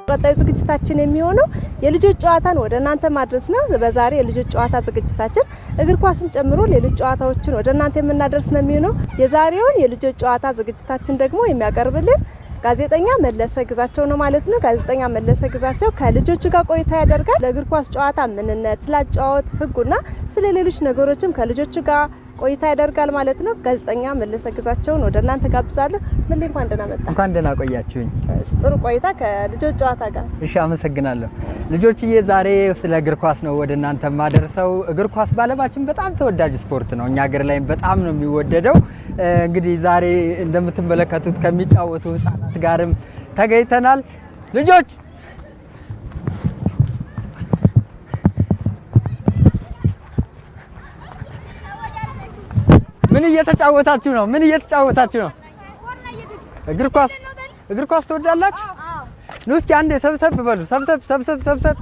ቀጣዩ ዝግጅታችን የሚሆነው የልጆች ጨዋታን ወደ እናንተ ማድረስ ነው። በዛሬ የልጆች ጨዋታ ዝግጅታችን እግር ኳስን ጨምሮ ሌሎች ጨዋታዎችን ወደ እናንተ የምናደርስ ነው የሚሆነው። የዛሬውን የልጆች ጨዋታ ዝግጅታችን ደግሞ የሚያቀርብልን ጋዜጠኛ መለሰ ግዛቸው ነው ማለት ነው። ጋዜጠኛ መለሰ ግዛቸው ከልጆቹ ጋር ቆይታ ያደርጋል። ለእግር ኳስ ጨዋታ ምንነት፣ ስላጫወት ህጉና ስለ ሌሎች ነገሮችም ከልጆቹ ጋር ቆይታ ያደርጋል ማለት ነው። ጋዜጠኛ መለሰ ግዛቸውን ወደ እናንተ ጋብዛለሁ። ምን እንኳን ደህና መጣ። እንኳን ደህና ቆያችሁኝ። ጥሩ ቆይታ ከልጆች ጨዋታ ጋር። እሺ፣ አመሰግናለሁ። ልጆችዬ ዛሬ ስለ እግር ኳስ ነው ወደ እናንተ ማደርሰው። እግር ኳስ ባለባችን በጣም ተወዳጅ ስፖርት ነው። እኛ ሀገር ላይ በጣም ነው የሚወደደው። እንግዲህ ዛሬ እንደምትመለከቱት ከሚጫወቱ ህፃናት ጋርም ተገኝተናል። ልጆች ምን እየተጫወታችሁ ነው? እግር ኳስ ትወዳላችሁ? ኑ እስኪ አንዴ ሰብሰብ በሉ። ሰብሰብ።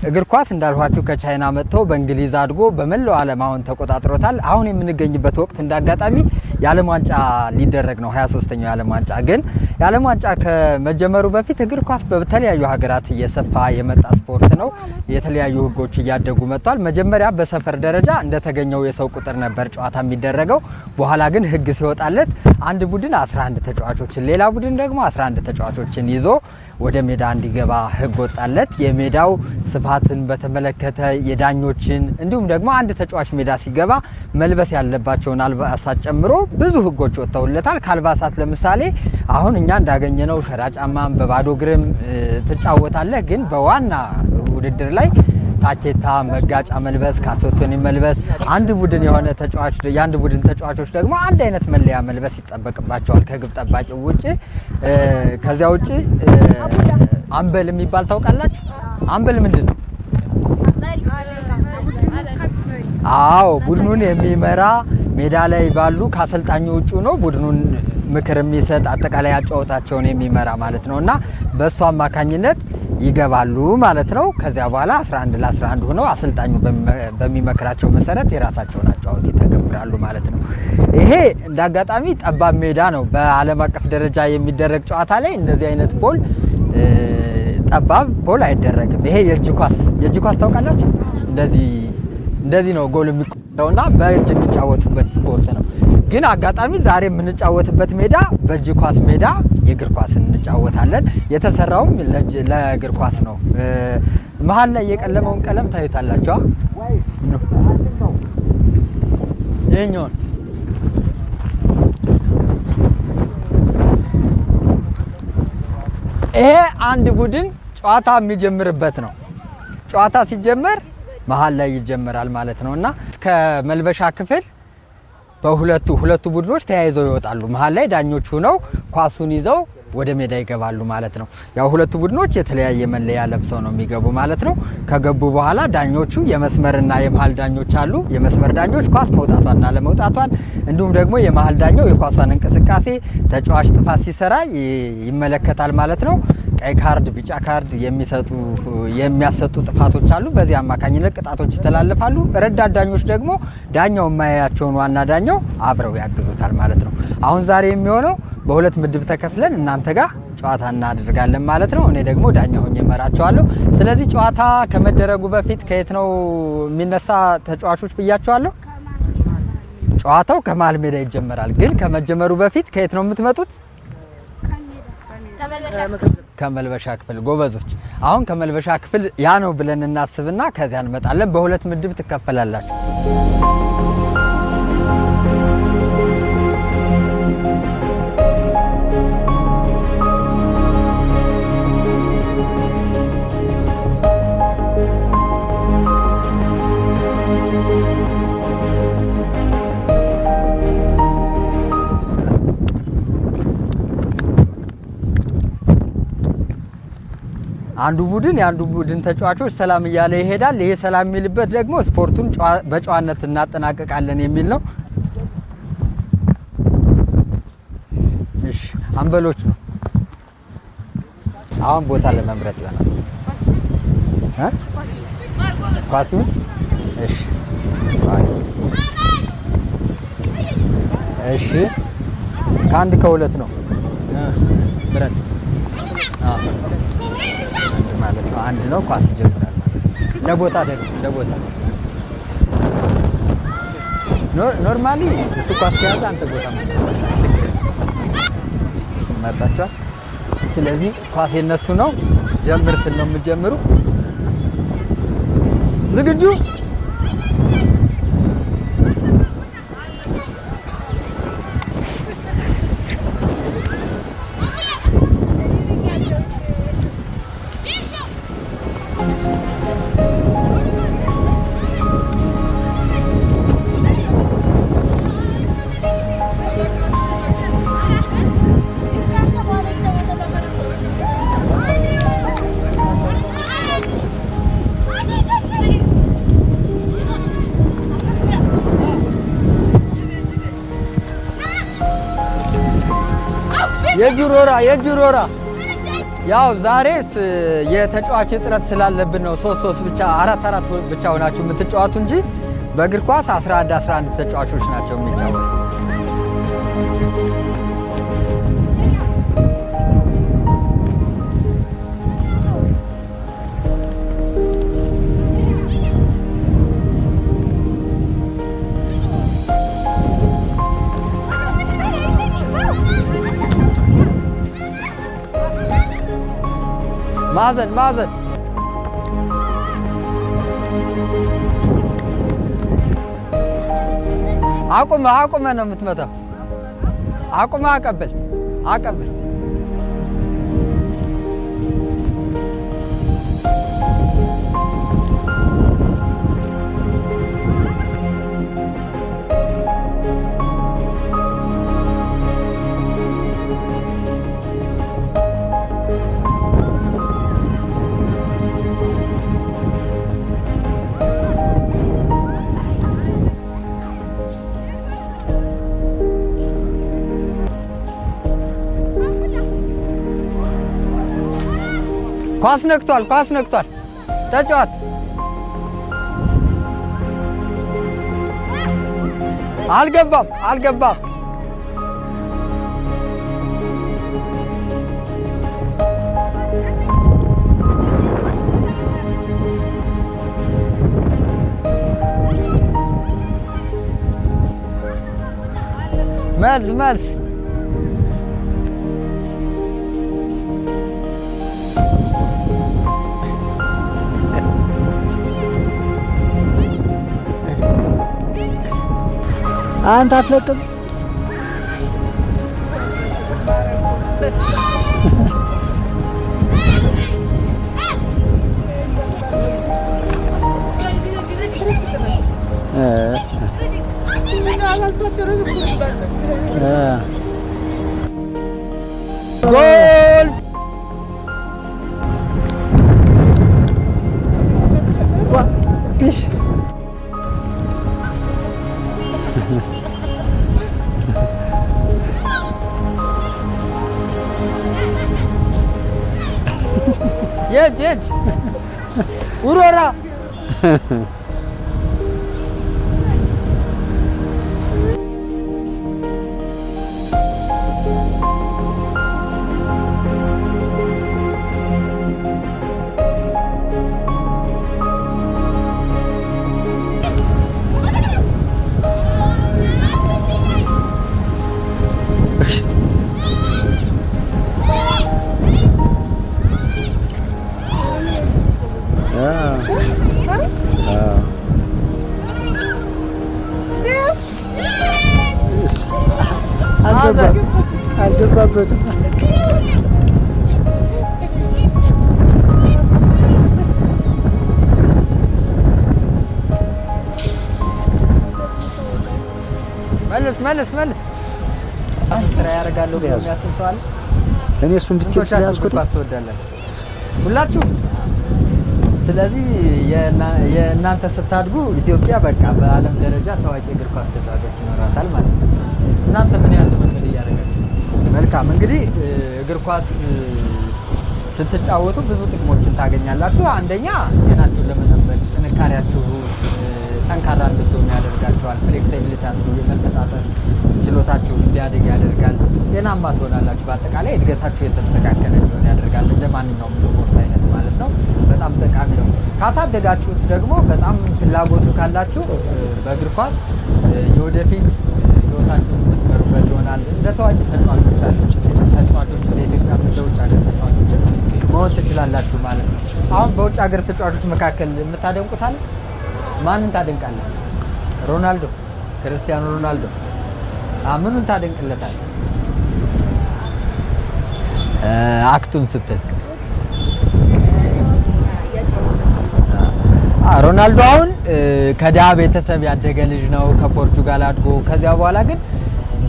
እግር ኳስ እንዳልኋችሁ ከቻይና መጥቶ በእንግሊዝ አድጎ በመላው ዓለም አሁን ተቆጣጥሮታል። አሁን የምንገኝበት ወቅት እንዳጋጣሚ የዓለም ዋንጫ ሊደረግ ነው። 23ኛው የዓለም ዋንጫ ግን የዓለም ዋንጫ ከመጀመሩ በፊት እግር ኳስ በተለያዩ ሀገራት እየሰፋ የመጣ ስፖርት ነው። የተለያዩ ህጎች እያደጉ መጥቷል። መጀመሪያ በሰፈር ደረጃ እንደተገኘው የሰው ቁጥር ነበር ጨዋታ የሚደረገው። በኋላ ግን ህግ ሲወጣለት አንድ ቡድን 11 ተጫዋቾችን ሌላ ቡድን ደግሞ 11 ተጫዋቾችን ይዞ ወደ ሜዳ እንዲገባ ህግ ወጣለት። የሜዳው ስፋትን በተመለከተ የዳኞችን እንዲሁም ደግሞ አንድ ተጫዋች ሜዳ ሲገባ መልበስ ያለባቸውን አልባሳት ጨምሮ ብዙ ህጎች ወጥተውለታል። ካልባሳት ለምሳሌ አሁን እኛ እንዳገኘነው ሸራ ጫማም በባዶ እግርም ትጫወታለህ። ግን በዋና ውድድር ላይ ታኬታ መጋጫ መልበስ፣ ካሶቶኒ መልበስ፣ አንድ ቡድን የሆነ ተጫዋች የአንድ ቡድን ተጫዋቾች ደግሞ አንድ አይነት መለያ መልበስ ይጠበቅባቸዋል ከግብ ጠባቂው ውጪ። ከዚያ ውጪ አምበል የሚባል ታውቃላችሁ? አምበል ምንድን ነው? አዎ ቡድኑን የሚመራ ሜዳ ላይ ባሉ ከአሰልጣኙ ውጪ ነው ቡድኑን ምክር የሚሰጥ አጠቃላይ አጫወታቸውን የሚመራ ማለት ነውና በእሱ አማካኝነት ይገባሉ ማለት ነው። ከዚያ በኋላ 11 ለ11 ሆነው አሰልጣኙ በሚመክራቸው መሰረት የራሳቸውን አጫወት ይተገብራሉ ማለት ነው። ይሄ እንዳጋጣሚ ጠባብ ሜዳ ነው። በዓለም አቀፍ ደረጃ የሚደረግ ጨዋታ ላይ እንደዚህ አይነት ፖል ጠባብ ፖል አይደረግም። ይሄ የእጅ ኳስ ታውቃላችሁ? እንደዚህ ነው ጎል የሚቆጠረውና በእጅ የሚጫወቱበት ስፖርት ነው። ግን አጋጣሚ ዛሬ የምንጫወትበት ሜዳ በእጅ ኳስ ሜዳ የእግር ኳስ እንጫወታለን። የተሰራውም ለእግር ኳስ ነው። መሀል ላይ የቀለመውን ቀለም ታዩታላችሁ። ይሄኛውን ይሄ አንድ ቡድን ጨዋታ የሚጀምርበት ነው። ጨዋታ ሲጀመር መሀል ላይ ይጀምራል ማለት ነውና ከመልበሻ ክፍል በሁለቱ ቡድኖች ተያይዘው ይወጣሉ። መሀል ላይ ዳኞች ሆነው ኳሱን ይዘው ወደ ሜዳ ይገባሉ ማለት ነው። ያው ሁለቱ ቡድኖች የተለያየ መለያ ለብሰው ነው የሚገቡ ማለት ነው። ከገቡ በኋላ ዳኞቹ የመስመርና የመሀል ዳኞች አሉ። የመስመር ዳኞች ኳስ መውጣቷንና ለመውጣቷን እንዲሁም ደግሞ የመሀል ዳኛው የኳሷን እንቅስቃሴ ተጫዋች ጥፋት ሲሰራ ይመለከታል ማለት ነው። ቀይ ካርድ፣ ቢጫ ካርድ የሚያሰጡ ጥፋቶች አሉ። በዚህ አማካኝነት ቅጣቶች ይተላለፋሉ። ረዳት ዳኞች ደግሞ ዳኛው የማያያቸውን ዋና ዳኛው አብረው ያግዙታል ማለት ነው። አሁን ዛሬ የሚሆነው በሁለት ምድብ ተከፍለን እናንተ ጋር ጨዋታ እናደርጋለን ማለት ነው። እኔ ደግሞ ዳኛ ሆኜ እመራቸዋለሁ። ስለዚህ ጨዋታ ከመደረጉ በፊት ከየት ነው የሚነሳ ተጫዋቾች ብያቸዋለሁ። ጨዋታው ከመሀል ሜዳ ይጀመራል። ግን ከመጀመሩ በፊት ከየት ነው የምትመጡት? ከመልበሻ ክፍል ጎበዞች። አሁን ከመልበሻ ክፍል ያ ነው ብለን እናስብና ከዚያ እንመጣለን። በሁለት ምድብ ትከፈላላችሁ። አንዱ ቡድን የአንዱ ቡድን ተጫዋቾች ሰላም እያለ ይሄዳል። ይሄ ሰላም የሚልበት ደግሞ ስፖርቱን በጨዋነት እናጠናቀቃለን የሚል ነው። እሺ አምበሎች ነው። አሁን ቦታ ለመምረጥ ይሆናል ኳሱን። እሺ እሺ ከአንድ ከሁለት ነው ብረት ማለት ነው። አንድ ነው ኳስ ይጀምራል ለቦታ ደግሞ ለቦታ ኖርማሊ እሱ ኳስ ከያዘ አንተ ቦታ መጣቻ። ስለዚህ ኳስ የነሱ ነው። ጀምር ስል ነው የምትጀምሩ። ዝግጁ የጁሮራ ያው ዛሬስ የተጫዋች እጥረት ስላለብን ነው 3 ብቻ 4 ብቻ ሆናችሁ የምትጫወቱ እንጂ በእግር ኳስ 11 ተጫዋቾች ናቸው የሚጫወቱ። ማዘን አቁመ ነው የምትመታው። አቁመ አቀብል ኳስ ነክቷል ተጫዋት አልገባም መልስ አንተ አትለቅም። ጎል ቢሽ የጅ ውሮራ አልገባበትም። መልስ ስራ ያደርጋለሁ ያስፈልታል። እኔ እሱን ብትል ያስኩት ታስወዳለን ሁላችሁ። ስለዚህ የእናንተ ስታድጉ ኢትዮጵያ በቃ በዓለም ደረጃ ታዋቂ እግር ኳስ ተጫዋቾች ይኖራታል ማለት ነው። እናንተ ምን ያህል ልምምድ እያደረጋችሁ? መልካም እንግዲህ እግር ኳስ ስትጫወቱ ብዙ ጥቅሞችን ታገኛላችሁ። አንደኛ ጤናችሁን ለመጠበቅ ጥንካሬያችሁ ጠንካራ እንድትሆኑ ያደርጋችኋል። ፍሌክሲቢሊቲያችሁ የመተጣጠፍ ችሎታችሁ እንዲያድግ ያደርጋል። ጤናማ ትሆናላችሁ። በአጠቃላይ እድገታችሁ የተስተካከለ እንዲሆን ያደርጋል። እንደ ማንኛውም ስፖርት አይነት ማለት ነው። በጣም ጠቃሚ ነው። ካሳደጋችሁት ደግሞ በጣም ፍላጎቱ ካላችሁ በእግር ኳስ የወደፊት ህይወታችሁን የምትመሩበት ይሆናል። እንደ ታዋቂ ተጫዋቾች እንደ ኢትዮጵያ እንደ ውጭ ሀገር ተጫዋቾች መሆን ትችላላችሁ ማለት ነው። አሁን በውጭ ሀገር ተጫዋቾች መካከል የምታደንቁት አለ? ማንን ታደንቃለህ? ሮናልዶ፣ ክርስቲያኖ ሮናልዶ። ምኑን ታደንቅለታል? አክቱን ስትል ሮናልዶ አሁን ከድሃ ቤተሰብ ያደገ ልጅ ነው። ከፖርቹጋል አድጎ ከዚያ በኋላ ግን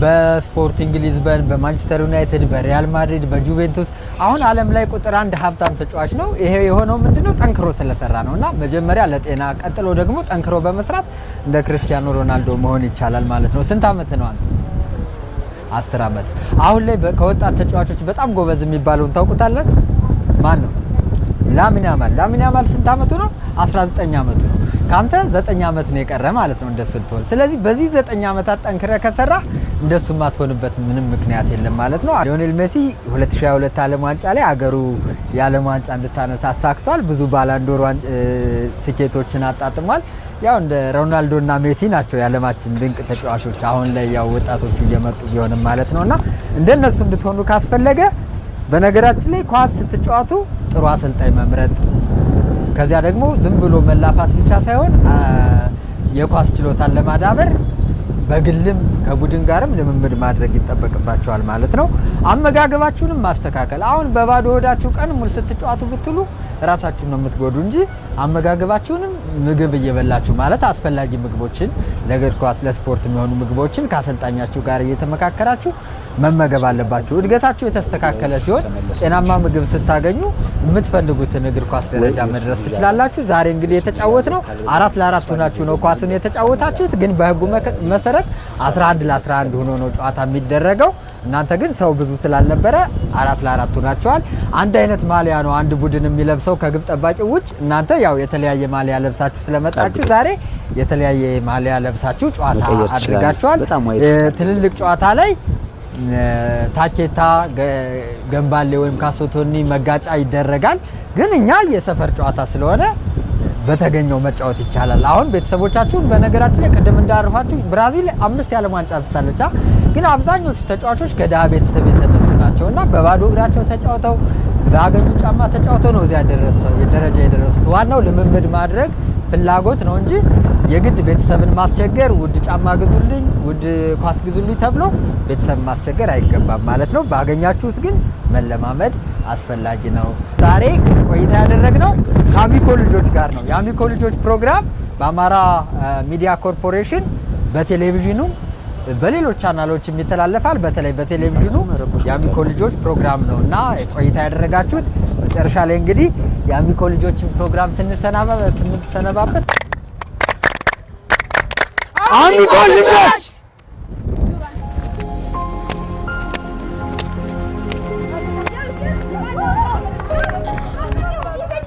በስፖርቲንግ ሊዝበን፣ በማንቸስተር ዩናይትድ፣ በሪያል ማድሪድ፣ በጁቬንቱስ አሁን ዓለም ላይ ቁጥር 1 ሀብታም ተጫዋች ነው። ይሄ የሆነው ምንድነው? ጠንክሮ ስለሰራ ነውና መጀመሪያ ለጤና ቀጥሎ ደግሞ ጠንክሮ በመስራት እንደ ክርስቲያኖ ሮናልዶ መሆን ይቻላል ማለት ነው። ስንት አመት ነው አንተ? 10 አመት። አሁን ላይ ከወጣት ተጫዋቾች በጣም ጎበዝ የሚባለውን ታውቁታላችሁ? ማን ነው? ላሚን ያማል ስንት አመቱ ነው? 19 አመቱ ነው። ካንተ 9 አመት ነው የቀረ ማለት ነው እንደሱ ልትሆን። ስለዚህ በዚህ 9 አመታት ጠንክረህ ከሰራህ እንደሱ ማትሆንበት ምንም ምክንያት የለም ማለት ነው። ሊዮኔል ሜሲ 2022 ዓለም ዋንጫ ላይ አገሩ የዓለም ዋንጫ እንድታነሳ አሳክቷል። ብዙ ባላንዶር ስኬቶችን አጣጥሟል። ያው እንደ ሮናልዶና ሜሲ ናቸው የዓለማችን ድንቅ ተጫዋቾች አሁን ላይ ያው ወጣቶቹ እየመጡ ቢሆንም ማለት ነውና እንደነሱ እንድትሆኑ ካስፈለገ በነገራችን ላይ ኳስ ስትጫወቱ ጥሩ አሰልጣኝ መምረጥ፣ ከዚያ ደግሞ ዝም ብሎ መላፋት ብቻ ሳይሆን የኳስ ችሎታን ለማዳበር በግልም ከቡድን ጋርም ልምምድ ማድረግ ይጠበቅባቸዋል ማለት ነው። አመጋገባችሁንም ማስተካከል። አሁን በባዶ ሆዳችሁ ቀን ሙሉ ስትጫወቱ ብትሉ ራሳችሁን ነው የምትጎዱ እንጂ አመጋገባችሁንም ምግብ እየበላችሁ ማለት አስፈላጊ ምግቦችን ለእግር ኳስ ለስፖርት የሚሆኑ ምግቦችን ከአሰልጣኛችሁ ጋር እየተመካከራችሁ መመገብ አለባችሁ። እድገታችሁ የተስተካከለ ሲሆን ጤናማ ምግብ ስታገኙ የምትፈልጉትን እግር ኳስ ደረጃ መድረስ ትችላላችሁ። ዛሬ እንግዲህ የተጫወትነው 4-4 ሆናችሁ ነው ኳስን የተጫወታችሁት፣ ግን በህጉ መሰረት 11-11 ሆኖ ነው ጨዋታ የሚደረገው። እናንተ ግን ሰው ብዙ ስላልነበረ 4-4 ሆናችኋል። አንድ አይነት ማሊያ ነው አንድ ቡድን የሚለብሰው ከግብ ጠባቂው ውጭ። እናንተ ያው የተለያየ ማሊያ ለብሳችሁ ስለመጣችሁ ዛሬ የተለያየ ማሊያ ለብሳችሁ ጨዋታ አድርጋችኋል። ትልልቅ ጨዋታ ላይ ታኬታ ገንባሌ ወይም ካሶቶኒ መጋጫ ይደረጋል። ግን እኛ የሰፈር ጨዋታ ስለሆነ በተገኘው መጫወት ይቻላል። አሁን ቤተሰቦቻችሁን በነገራችን ላይ ቀደም እንዳርፋችሁ ብራዚል 5 የዓለም ዋንጫ አንስታለች። ግን አብዛኞቹ ተጫዋቾች ከድሃ ቤተሰብ የተነሱ ናቸውና በባዶ እግራቸው ተጫውተው በአገኙ ጫማ ተጫውተው ነው እዚያ ደረጃ የደረሱት። ዋናው ልምምድ ማድረግ ፍላጎት ነው እንጂ የግድ ቤተሰብን ማስቸገር ውድ ጫማ ግዙልኝ፣ ውድ ኳስ ግዙልኝ ተብሎ ቤተሰብ ማስቸገር አይገባም ማለት ነው። ባገኛችሁት ግን መለማመድ አስፈላጊ ነው። ዛሬ ቆይታ ያደረግነው ከአሚኮ ልጆች ጋር ነው። የአሚኮ ልጆች ፕሮግራም በአማራ ሚዲያ ኮርፖሬሽን በቴሌቪዥኑ በሌሎች ቻናሎችም ይተላለፋል። በተለይ በቴሌቪዥኑ የአሚኮ ልጆች ፕሮግራም ነውና ቆይታ ያደረጋችሁት። መጨረሻ ላይ እንግዲህ የአሚኮ ልጆችን ፕሮግራም ስንሰናባበት አሚኮ ልጆች